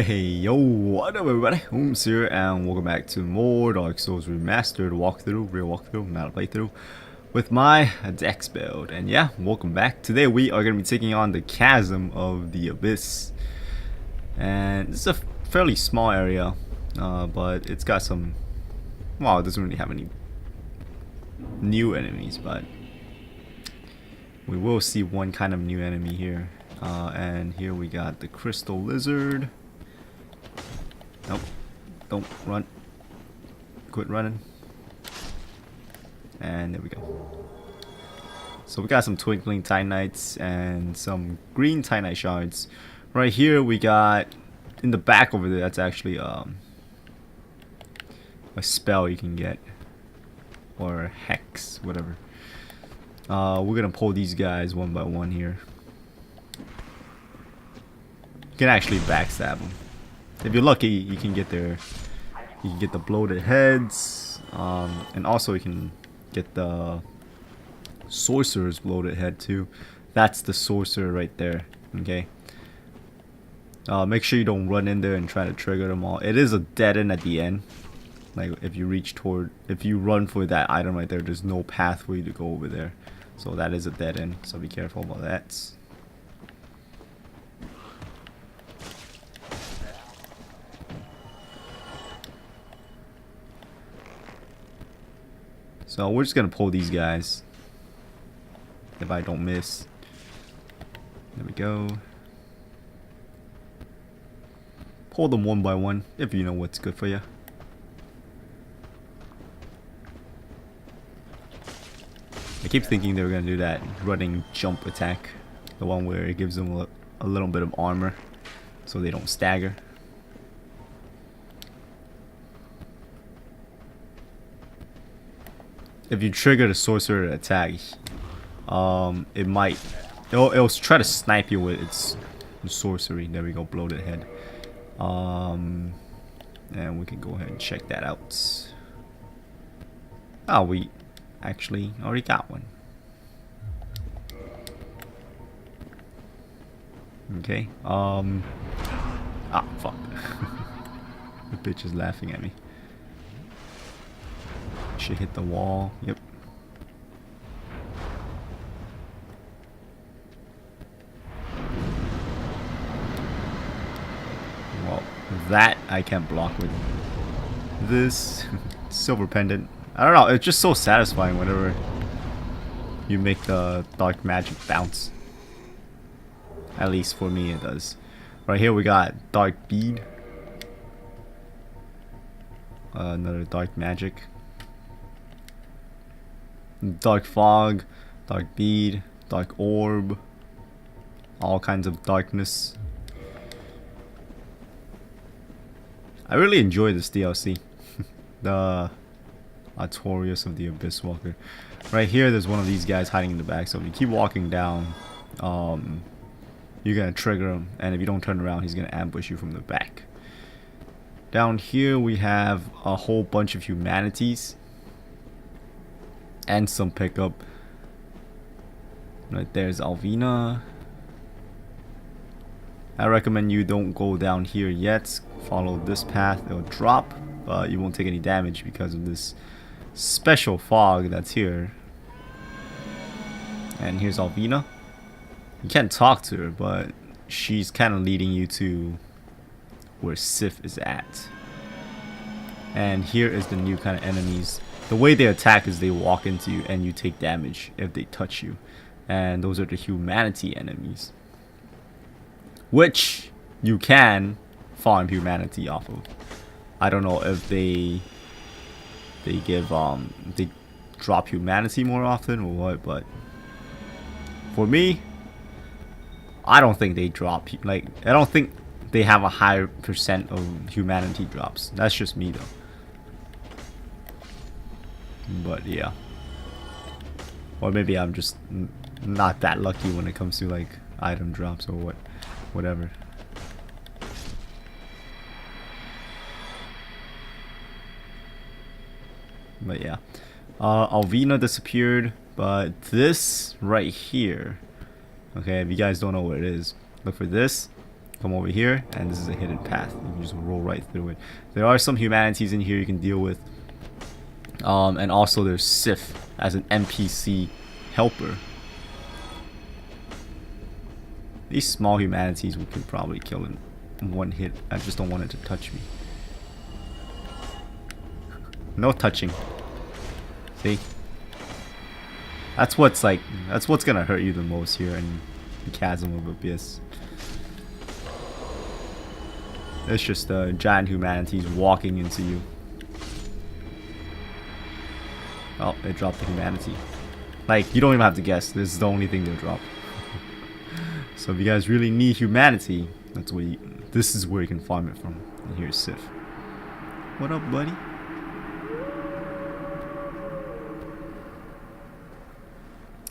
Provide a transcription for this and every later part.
Hey yo, what up everybody, Holmes here and welcome back to more Dark Souls Remastered real walkthrough, not a playthrough, with my Dex build. And yeah, welcome back. Today we are going to be taking on the Chasm of the Abyss. And this is a fairly small area, but it's got some, well, it doesn't really have any new enemies, but we will see one kind of new enemy here. And here we got the Crystal Lizard. Nope. Don't run. Quit running. And there we go. So we got some twinkling Titanites and some green Titanite shards. Right here we got, in the back over there, that's actually a spell you can get. Or a hex, whatever. We're gonna pull these guys one by one here. You can actually backstab them. If you're lucky, you can get their, you can get the bloated heads, and also you can get the sorcerer's bloated head too. That's the sorcerer right there. Okay. Make sure you don't run in there and try to trigger them all. It is a dead end at the end. Like if you reach toward, if you run for that item right there, there's no pathway to go over there. So that is a dead end. So be careful about that. So we're just gonna pull these guys. If I don't miss. There we go. Pull them one by one if you know what's good for you. I keep thinking they were gonna do that running jump attack. The one where it gives them a little bit of armor so they don't stagger. If you trigger the sorcerer attack, it'll try to snipe you with its sorcery. There we go, bloated head. And we can go ahead and check that out. Oh, we actually already got one. Okay. Ah, fuck. The bitch is laughing at me. Should hit the wall. Yep. Well, that I can't block with this silver pendant. I don't know. It's just so satisfying whenever you make the dark magic bounce. At least for me, it does. Right here we got dark bead. Another dark magic. Dark fog, dark bead, dark orb, all kinds of darkness. I really enjoy this DLC. The Artorias of the Abyss Walker. Right here there's one of these guys hiding in the back, so if you keep walking down, you're gonna trigger him, and if you don't turn around he's gonna ambush you from the back. Down here we have a whole bunch of humanities and some pickup. Right there's Alvina. I recommend you don't go down here yet. Follow this path, it'll drop, but you won't take any damage because of this special fog that's here. And here's Alvina. You can't talk to her, but she's kind of leading you to where Sif is at. And here is the new kind of enemies. The way they attack is they walk into you and you take damage if they touch you. And those are the humanity enemies, which you can farm humanity off of. I don't know if they give they drop humanity more often or what, but for me, I don't think they drop, like, I don't think they have a higher percent of humanity drops. That's just me though. But yeah, or maybe I'm just not that lucky when it comes to like item drops or whatever. But yeah, Alvina disappeared, but this right here, okay, if you guys don't know what it is, look for this. come over here, and this is a hidden path. You can just roll right through it. There are some humanities in here you can deal with. And also there's Sif as an NPC helper. These small humanities we could probably kill in one hit. I just don't want it to touch me. No touching. See? That's what's gonna hurt you the most here in the Chasm of Abyss. It's just giant humanities walking into you. Oh, they dropped the humanity. Like, you don't even have to guess. This is the only thing they'll drop. So if you guys really need humanity, that's where this is where you can farm it from. And here's Sif. What up, buddy?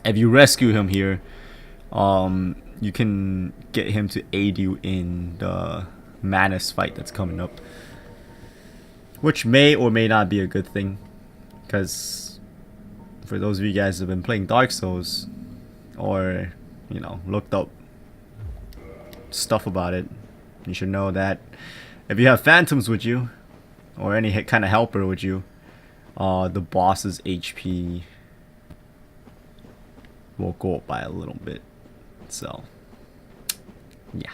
If you rescue him here, you can get him to aid you in the Manus fight that's coming up, which may or may not be a good thing, because for those of you guys who have been playing Dark Souls, or you know, looked up stuff about it, you should know that if you have phantoms with you, or any kind of helper with you, the boss's HP will go up by a little bit. So yeah,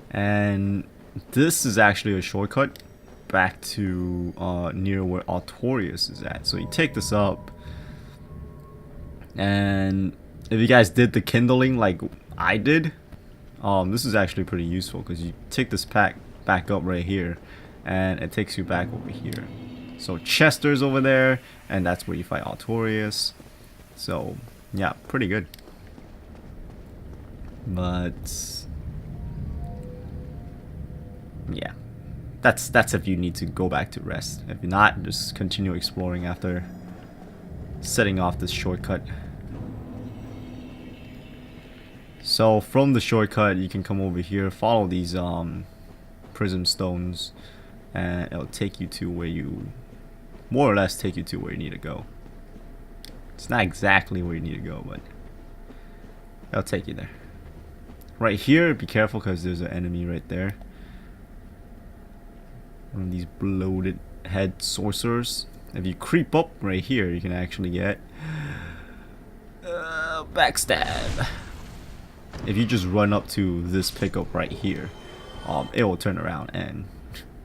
and this is actually a shortcut back to near where Artorias is at. So you take this up, and if you guys did the kindling like I did, this is actually pretty useful, because you take this pack back up right here and it takes you back over here. So Chester's over there, and that's where you fight Artorias. So yeah, pretty good. But yeah, that's if you need to go back to rest. If not, just continue exploring after setting off this shortcut. So from the shortcut, you can come over here, follow these prism stones, and it'll take you to where you, more or less take you to where you need to go. It's not exactly where you need to go, but it'll take you there. Right here, be careful, because there's an enemy right there. One of these bloated head sorcerers. If you creep up right here, you can actually get backstab. If you just run up to this pickup right here, it will turn around and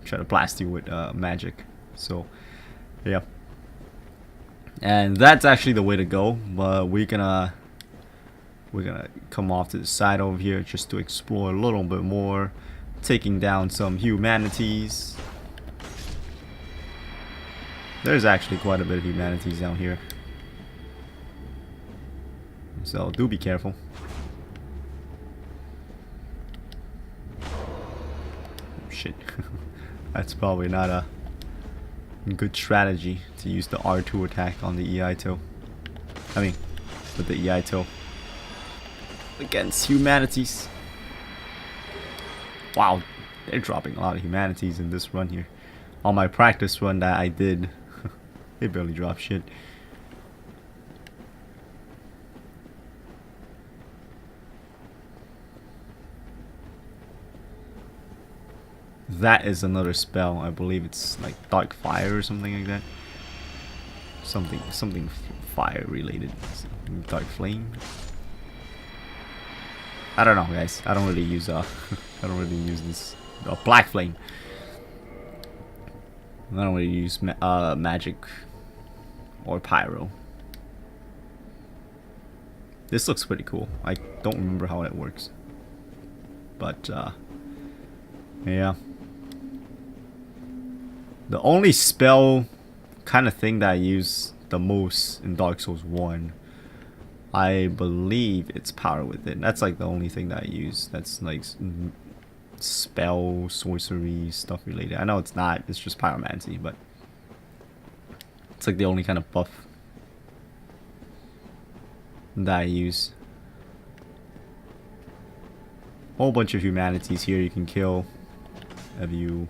try to blast you with magic. So yeah, and that's actually the way to go. But we're gonna come off to the side over here just to explore a little bit more, taking down some humanities. There's actually quite a bit of humanities down here, so do be careful. Shit. That's probably not a good strategy to use the R2 attack on the EITO. I mean, with the EITO against humanities. Wow, they're dropping a lot of humanities in this run here. On my practice run that I did, they barely dropped shit. That is another spell. I believe it's like Dark Fire or something like that. Something fire related. Dark Flame. I don't know, guys. I don't really use I don't really use this. Black Flame. I don't really use magic or pyro. This looks pretty cool. I don't remember how it works, but yeah. The only spell kind of thing that I use the most in Dark Souls 1, I believe it's Power Within. That's like the only thing that I use. That's like spell, sorcery, stuff related. I know it's not, it's just pyromancy, but it's like the only kind of buff that I use. Whole bunch of humanities here you can kill if you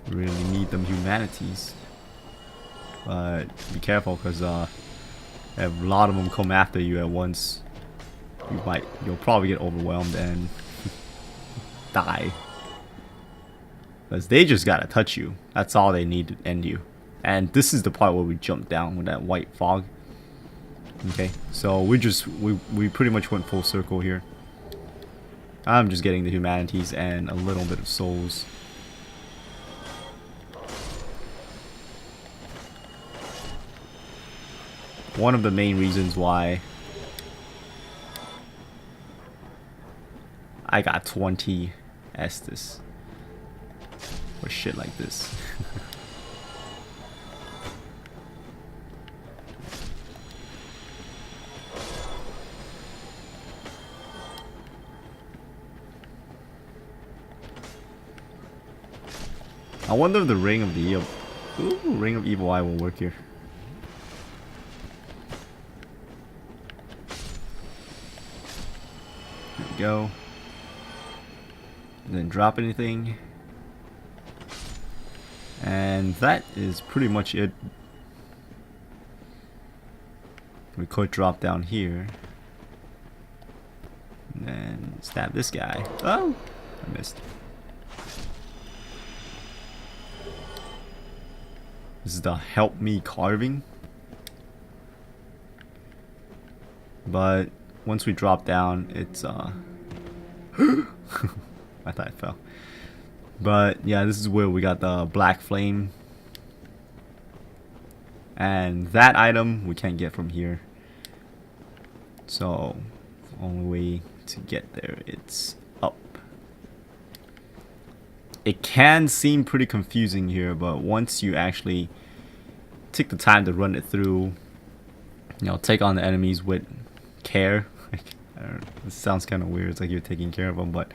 really need them humanities, but be careful, because if a lot of them come after you at once, you'll probably get overwhelmed and die. Because they just gotta touch you. That's all they need to end you. And this is the part where we jump down with that white fog. Okay, so we pretty much went full circle here. I'm just getting the humanities and a little bit of souls. One of the main reasons why I got 20 Estus for shit like this. I wonder if the Ring of the Evil, Ring of Evil Eye will work here. There we go. Didn't drop anything. And that is pretty much it. We could drop down here. And then stab this guy. Oh! I missed. This is the help me carving. But once we drop down, it's I thought it fell. But yeah, this is where we got the black flame. And that item we can't get from here. So the only way to get there, it's up. It can seem pretty confusing here, but once you actually take the time to run it through, you know, take on the enemies with care. This sounds kind of weird. It's like you're taking care of them, but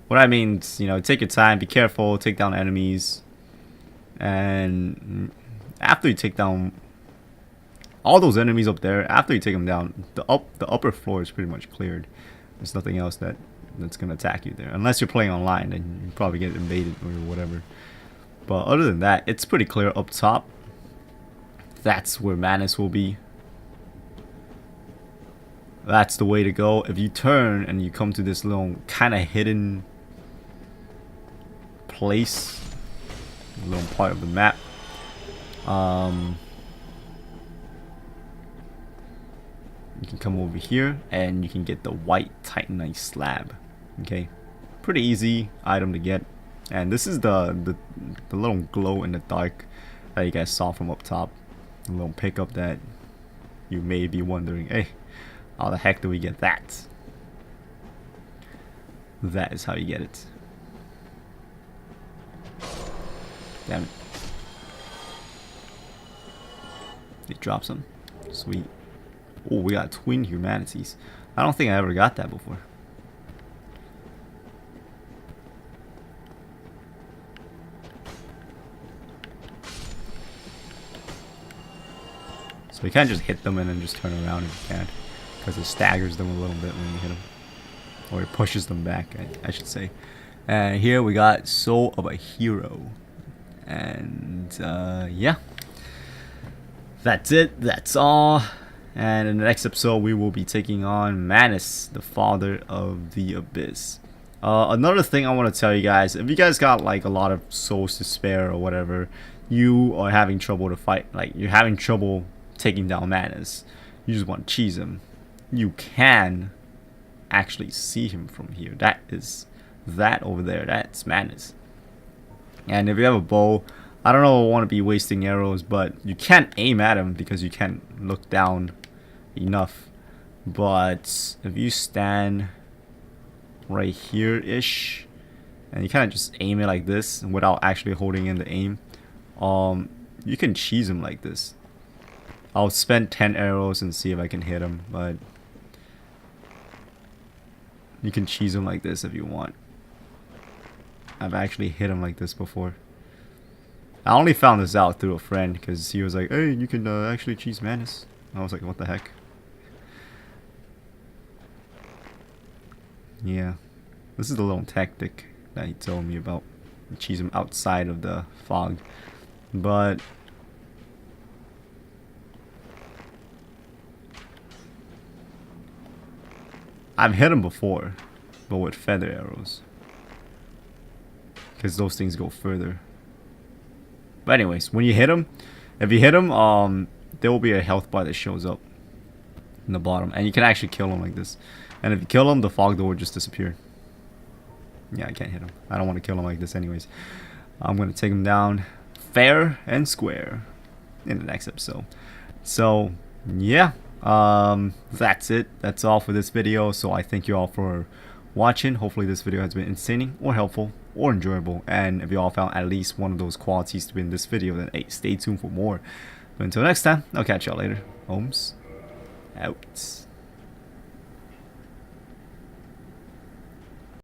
what I mean is, you know, take your time, be careful, take down enemies, and after you take down all those enemies up there, after you take them down, the upper floor is pretty much cleared. There's nothing else that's gonna attack you there, unless you're playing online, then you probably get invaded or whatever. But other than that, it's pretty clear up top. That's where Manus will be. That's the way to go. If you turn and you come to this little kind of hidden place, a little part of the map, you can come over here and you can get the white titanite slab. Okay, pretty easy item to get. And this is the little glow in the dark that you guys saw from up top. A little pickup that you may be wondering, hey, how the heck do we get that? That is how you get it. Damn it. They drop some. Sweet. Oh, we got twin humanities. I don't think I ever got that before. So you can't just hit them and then just turn around if you can, because it staggers them a little bit when you hit them, or it pushes them back, I should say. And here we got Soul of a Hero, and yeah, that's it. That's all. And in the next episode, we will be taking on Manus, the Father of the Abyss. Another thing I want to tell you guys: if you guys got like a lot of souls to spare or whatever, you are having trouble to fight, like you're having trouble taking down Manus, you just want to cheese him, you can actually see him from here. That is that over there. That's Manus. And if you have a bow, I don't know, I want to be wasting arrows, but you can't aim at him because you can't look down enough. But if you stand right here ish and you kind of just aim it like this without actually holding in the aim, you can cheese him like this. I'll spend 10 arrows and see if I can hit him, but you can cheese him like this if you want. I've actually hit him like this before. I only found this out through a friend because he was like, hey, you can actually cheese Manus. I was like, what the heck? Yeah, this is the little tactic that he told me about. Cheese him outside of the fog. But I've hit him before, but with feather arrows. because those things go further. But anyways, when you hit them, if you hit them, there will be a health bar that shows up in the bottom, and you can actually kill them like this. And if you kill them, the fog door will just disappear. Yeah, I can't hit him. I don't want to kill him like this anyways. I'm going to take him down fair and square in the next episode. So, yeah. That's it. That's all for this video. So I thank you all for watching. Hopefully this video has been entertaining or helpful or enjoyable. And if you all found at least one of those qualities to be in this video, then hey, stay tuned for more. But until next time, I'll catch y'all later. Holmes out.